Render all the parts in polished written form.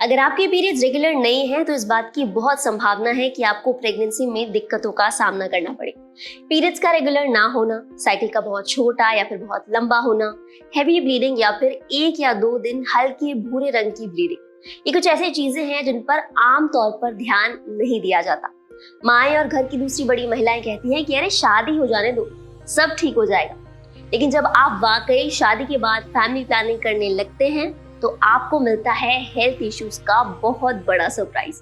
अगर आपके periods regular नहीं है तो इस बात की बहुत संभावना है कि आपको प्रेगनेंसी में दिक्कतों का सामना करना पड़े। पीरियड्स का रेगुलर ना होना, साइकिल का बहुत छोटा या फिर बहुत लंबा होना, हैवी ब्लीडिंग या फिर 1 या 2 दिन हल्के भूरे रंग की ब्लीडिंग, ये कुछ ऐसी चीजें हैं जिन पर आमतौर पर ध्यान नहीं दिया जाता। माएं और घर की दूसरी बड़ी महिलाएं कहती हैं कि अरे शादी हो जाने दो, सब ठीक हो जाएगा। लेकिन जब आप वाकई शादी के बाद फैमिली प्लानिंग करने लगते हैं तो आपको मिलता है हेल्थ इश्यूज का बहुत बड़ा सरप्राइज।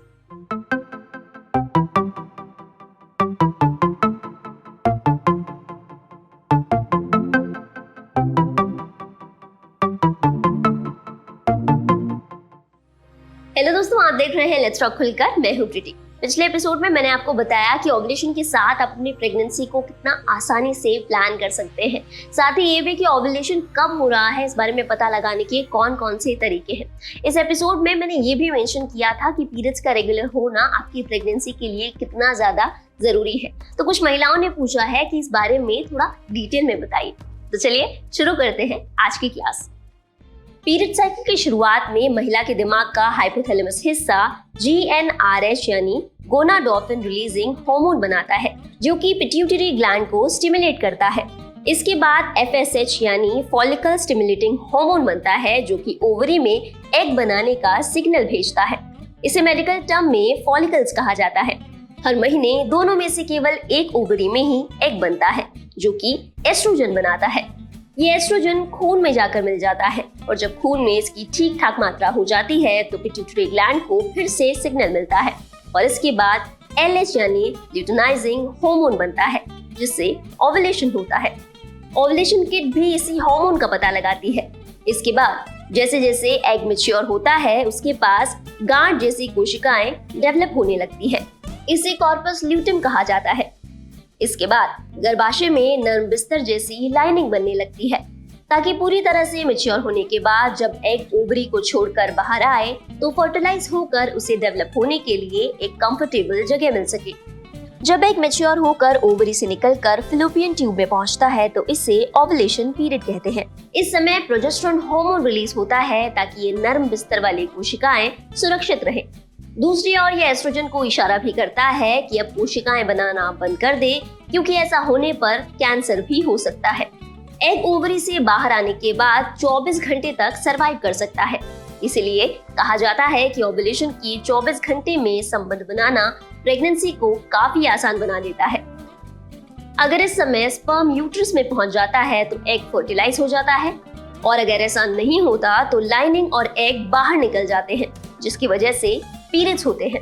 हेलो दोस्तों, आप देख रहे हैं लेट्स टॉक खुलकर। मैं हूं प्रीति। पिछले एपिसोड में मैंने आपको बताया कि ओव्यूलेशन के साथ अपनी प्रेगनेंसी को कितना आसानी से प्लान कर सकते हैं। साथ ही ये भी कि ओव्यूलेशन कब हो रहा है इस बारे में पता लगाने के कौन कौन से तरीके हैं। इस एपिसोड में मैंने ये भी मेंशन किया था कि पीरियड्स का रेगुलर होना आपकी प्रेगनेंसी के लिए कितना ज्यादा जरूरी है। तो कुछ महिलाओं ने पूछा है कि इस बारे में थोड़ा डिटेल में बताइए। तो चलिए शुरू करते हैं आज की क्लास। पीरियड साइकिल की शुरुआत में महिला के दिमाग का हाइपोथैलेमस हिस्सा GnRH यानी गोनाडोट्रोपिन रिलीजिंग हार्मोन बनाता है, जो कि पिट्यूटरी ग्लैंड को स्टिमुलेट करता है। इसके बाद FSH यानी फॉलिकल स्टिमुलेटिंग हार्मोन बनता है, जो कि ओवरी में एग बनाने का सिग्नल भेजता है। इसे मेडिकल टर्म में फॉलिकल्स कहा जाता है। हर महीने दोनों में से केवल एक ओवरी में ही एग बनता है, जो कि एस्ट्रोजन बनाता है। ये एस्ट्रोजन खून में जाकर मिल जाता है और जब खून में इसकी ठीक ठाक मात्रा हो जाती है तो पिट्यूटरी ग्लैंड को फिर से सिग्नल मिलता है और इसके बाद LH यानी ल्यूटेनाइजिंग हार्मोन बनता है, जिससे ओव्यूलेशन होता है। ओव्यूलेशन किट भी इसी हार्मोन का पता लगाती है। इसके बाद जैसे जैसे एग मैच्योर होता है उसके पास गांठ जैसी कोशिकाएं डेवलप होने लगती है। इसे कॉर्पस ल्यूटिम कहा जाता है। इसके बाद गर्भाशय में नर्म बिस्तर जैसी लाइनिंग बनने लगती है, ताकि पूरी तरह से मैच्योर होने के बाद जब एग ओवरी को छोड़कर बाहर आए तो फर्टिलाइज होकर उसे डेवलप होने के लिए एक कंफर्टेबल जगह मिल सके। जब एग मैच्योर होकर ओवरी से निकलकर फैलोपियन ट्यूब में पहुंचता है तो इसे ओव्यूलेशन पीरियड कहते हैं। इस समय प्रोजेस्टेरोन हार्मोन रिलीज होता है ताकि ये नर्म बिस्तर वाली कोशिकाएं सुरक्षित रहे। दूसरी ओर ये एस्ट्रोजन को इशारा भी करता है कि अब कोशिकाएं बनाना बंद कर दे, क्योंकि ऐसा होने पर कैंसर भी हो सकता है। एग ओवरी से बाहर आने के बाद 24 घंटे तक सरवाइव कर सकता है। इसलिए कहा जाता है कि ओव्यूलेशन की 24 घंटे में संबंध बनाना प्रेगनेंसी को काफी आसान बना देता है। अगर इस समय स्पर्म यूट्रस में पहुंच जाता है तो एग फर्टिलाइज हो जाता है, और अगर ऐसा नहीं होता तो लाइनिंग और एग बाहर निकल जाते हैं, जिसकी वजह से पीरियड्स होते हैं।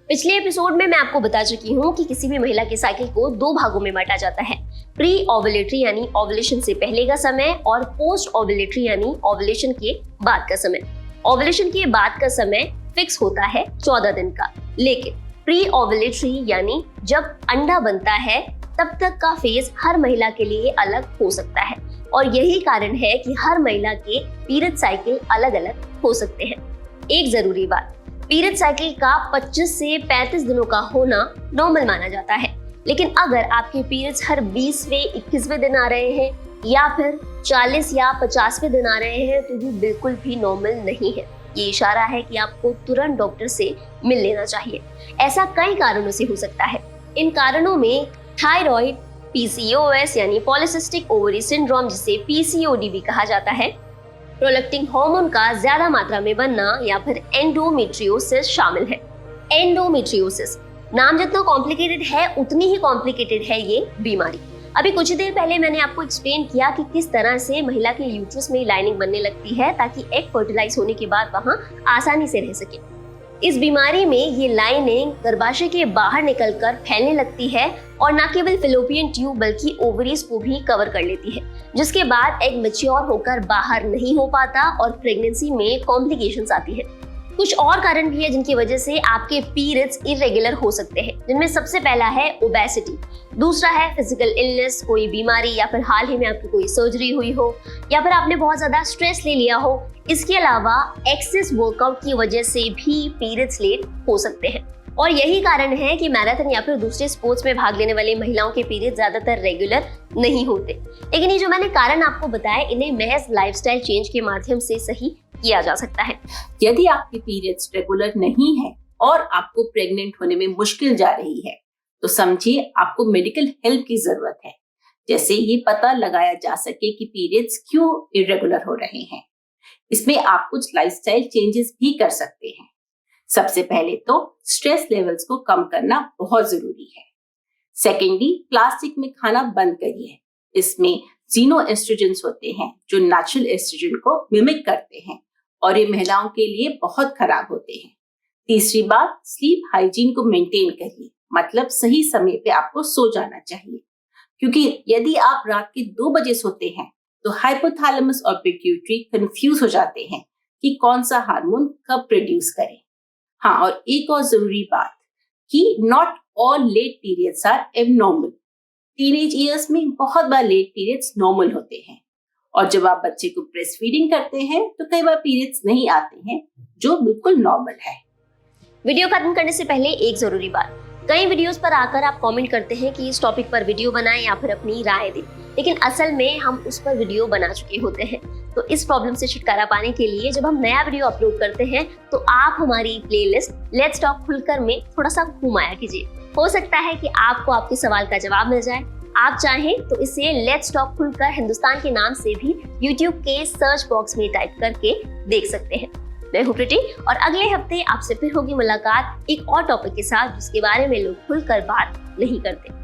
पिछले एपिसोड में मैं आपको बता चुकी हूँ कि किसी भी महिला के साइकिल को 2 भागों में बांटा जाता है, प्री ओव्यूलेटरी यानी ओव्यूलेशन से पहले का समय और पोस्ट ओव्यूलेटरी यानी ओव्यूलेशन के बाद का समय। ओव्यूलेशन के बाद का समय फिक्स होता है 14 दिन का, लेकिन प्री ओव्यूलेटरी यानी जब अंडा बनता है तब तक का फेज हर महिला के लिए अलग हो सकता है, और यही कारण है कि हर महिला के पीरियड साइकिल अलग अलग हो सकते हैं। एक जरूरी बात, पीरियड साइकिल का 25 से 35 दिनों का होना नॉर्मल माना जाता है, लेकिन अगर आपके पीरियड्स हर 20वें 21वें दिन आ रहे हैं या फिर 40 या 50वें दिन आ रहे हैं तो ये बिल्कुल भी नॉर्मल नहीं है। ये इशारा है कि आपको तुरंत डॉक्टर से मिल लेना चाहिए। ऐसा कई कारणों से हो सकता है। इन कारणों में थायराइड, PCOS यानी पॉलीसिस्टिक ओवरी सिंड्रोम जिसे PCOD भी कहा जाता है, प्रोलैक्टिन हार्मोन का ज्यादा मात्रा में बनना या फिर एंडोमेट्रियोसिस शामिल है। एंडोमेट्रियोसिस नाम जितना कॉम्प्लिकेटेड है उतनी ही कॉम्प्लिकेटेड है ये बीमारी। अभी कुछ देर पहले मैंने आपको एक्सप्लेन किया कि किस तरह से महिला के यूट्रस में लाइनिंग बनने लगती है ताकि एग फर्टिलाइज होने के बाद वहां आसानी से रह सके। इस बीमारी में ये लाइनिंग गर्भाशय के बाहर निकलकर फैलने लगती है और न केवल फैलोपियन ट्यूब बल्कि ओवरीज को भी कवर कर लेती है, जिसके बाद एग मैच्योर होकर बाहर नहीं हो पाता और प्रेगनेंसी में कॉम्प्लिकेशंस आती है। कुछ और कारण भी है जिनकी वजह से आपके पीरियड्स इरेगुलर हो सकते हैं, जिनमें सबसे पहला है ओबेसिटी, दूसरा है फिजिकल इलनेस, कोई बीमारी या फिर हाल ही में आपकी कोई सर्जरी हुई हो या फिर आपने बहुत ज्यादा स्ट्रेस ले लिया हो। इसके अलावा एक्सेस वर्कआउट की वजह से भी पीरियड्स लेट हो सकते हैं, और यही कारण है कि मैराथन या फिर दूसरे स्पोर्ट्स में भाग लेने वाले महिलाओं के पीरियड ज्यादातर रेगुलर नहीं होते। लेकिन ये जो मैंने कारण आपको बताए, इन्हें महज लाइफस्टाइल चेंज के माध्यम से सही किया जा सकता है। यदि आपके पीरियड्स रेगुलर नहीं है और आपको प्रेग्नेंट होने में मुश्किल जा रही है, तो समझिए आपको मेडिकल हेल्प की जरूरत है, जैसे ये पता लगाया जा सके कि पीरियड्स क्यों इरेगुलर हो रहे हैं। इसमें आप कुछ लाइफस्टाइल चेंजेस भी कर सकते हैं। सबसे पहले तो स्ट्रेस लेवल्स को कम करना बहुत जरूरी है। सेकेंडली, प्लास्टिक में खाना बंद करिए। इसमें जीनो एस्ट्रोजेंस होते हैं जो नेचुरल एस्ट्रोजन को मिमिक करते हैं और ये महिलाओं के लिए बहुत खराब होते हैं। तीसरी बात, स्लीप हाइजीन को मेंटेन करिए, मतलब सही समय पे आपको सो जाना चाहिए, क्योंकि यदि आप रात के 2 बजे सोते हैं तो हाइपोथैलेमस और पिट्यूटरी कंफ्यूज हो जाते हैं कि कौन सा हार्मोन कब प्रोड्यूस करें। हाँ, और एक और जरूरी बात कि not all late periods are abnormal. Teenage years में बहुत बार लेट पीरियड्स नॉर्मल होते हैं और जब आप बच्चे को ब्रेस्ट फीडिंग करते हैं तो कई बार पीरियड्स नहीं आते हैं, जो बिल्कुल नॉर्मल है। वीडियो खत्म करने से पहले एक जरूरी बात, कई वीडियोस पर आकर आप कमेंट करते हैं कि इस टॉपिक पर वीडियो बनाएं या फिर अपनी राय दें, लेकिन असल में हम उस पर वीडियो बना चुके होते हैं। तो इस प्रॉब्लम से छुटकारा पाने के लिए जब हम नया वीडियो अपलोड करते हैं तो आप हमारी प्लेलिस्ट लेट्स टॉक खुलकर में थोड़ा सा घुमाया कीजिए। हो सकता है कि आपको आपके सवाल का जवाब मिल जाए। आप चाहें तो इसे लेट्स टॉक खुलकर हिंदुस्तान के नाम से भी यूट्यूब के सर्च बॉक्स में टाइप करके देख सकते हैं। मैं हूं प्रीति और अगले हफ्ते आपसे फिर होगी मुलाकात एक और टॉपिक के साथ जिसके बारे में लोग खुलकर बात नहीं करते।